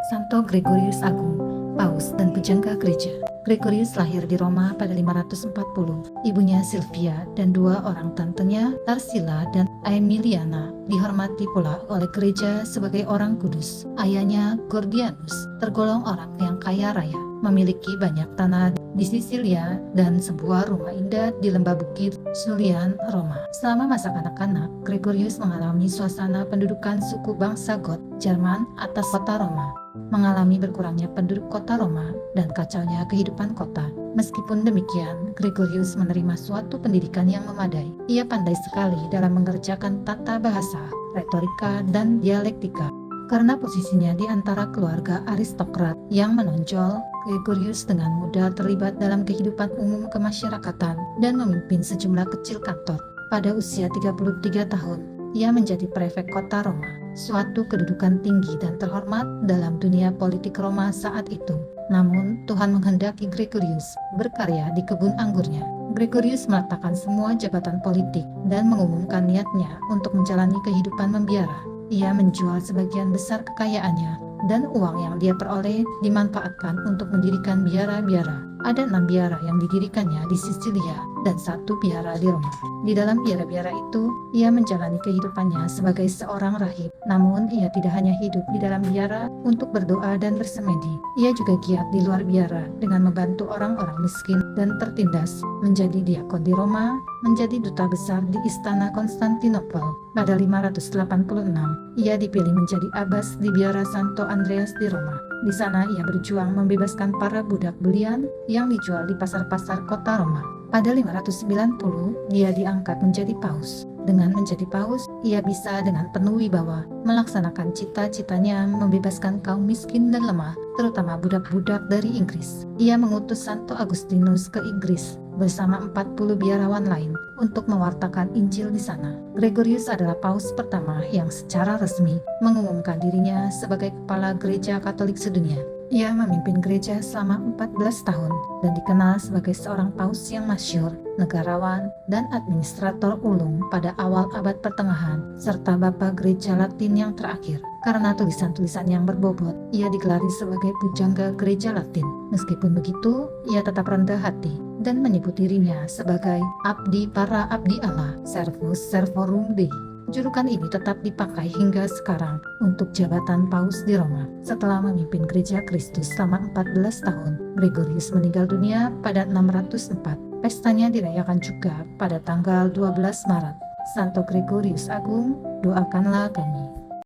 Santo Gregorius Agung, Paus dan Pujangga Gereja. Gregorius lahir di Roma pada 540. Ibunya Silvia dan dua orang tantenya, Tarsila dan Aemiliana, dihormati pula oleh gereja sebagai orang kudus. Ayahnya, Gordianus, tergolong orang yang kaya raya, memiliki banyak tanah di Sisilia dan sebuah rumah indah di lembah bukit Sulian, Roma. Selama masa kanak-kanak, Gregorius mengalami suasana pendudukan suku bangsa Goth, Jerman atas kota Roma, mengalami berkurangnya penduduk kota Roma dan kacaunya kehidupan kota. Meskipun demikian, Gregorius menerima suatu pendidikan yang memadai. Ia pandai sekali dalam mengerjakan tata bahasa, retorika, dan dialektika. Karena posisinya di antara keluarga aristokrat yang menonjol, Gregorius dengan mudah terlibat dalam kehidupan umum kemasyarakatan dan memimpin sejumlah kecil kantor. Pada usia 33 tahun, ia menjadi prefek kota Roma, suatu kedudukan tinggi dan terhormat dalam dunia politik Roma saat itu. Namun, Tuhan menghendaki Gregorius berkarya di kebun anggurnya. Gregorius meletakkan semua jabatan politik dan mengumumkan niatnya untuk menjalani kehidupan membiara. Ia menjual sebagian besar kekayaannya dan uang yang dia peroleh dimanfaatkan untuk mendirikan biara-biara. Ada 6 biara yang didirikannya di Sisilia dan 1 biara di Roma. Di dalam biara-biara itu, ia menjalani kehidupannya sebagai seorang rahib. Namun, ia tidak hanya hidup di dalam biara untuk berdoa dan bersemedi. Ia juga giat di luar biara dengan membantu orang-orang miskin dan tertindas, menjadi diakon di Roma, menjadi duta besar di istana Konstantinopel. Pada 586, ia dipilih menjadi abbas di biara Santo Andreas di Roma. Di sana ia berjuang membebaskan para budak belian yang dijual di pasar-pasar kota Roma. Pada 590, dia diangkat menjadi paus. Dengan menjadi paus, ia bisa dengan penuh wibawa melaksanakan cita-citanya membebaskan kaum miskin dan lemah, terutama budak-budak dari Inggris. Ia mengutus Santo Agustinus ke Inggris bersama 40 biarawan lain untuk mewartakan Injil di sana. Gregorius adalah paus pertama yang secara resmi mengumumkan dirinya sebagai kepala gereja Katolik sedunia. Ia memimpin gereja selama 14 tahun dan dikenal sebagai seorang paus yang masyhur, negarawan, dan administrator ulung pada awal abad pertengahan, serta bapa gereja Latin yang terakhir. Karena tulisan-tulisan yang berbobot, ia digelari sebagai pujangga gereja Latin. Meskipun begitu, ia tetap rendah hati dan menyebut dirinya sebagai abdi para abdi Allah, servus servorum Dei. Julukan ini tetap dipakai hingga sekarang untuk jabatan paus di Roma. Setelah memimpin gereja Kristus selama 14 tahun, Gregorius meninggal dunia pada 604. Pestanya dirayakan juga pada tanggal 12 Maret. Santo Gregorius Agung, doakanlah kami.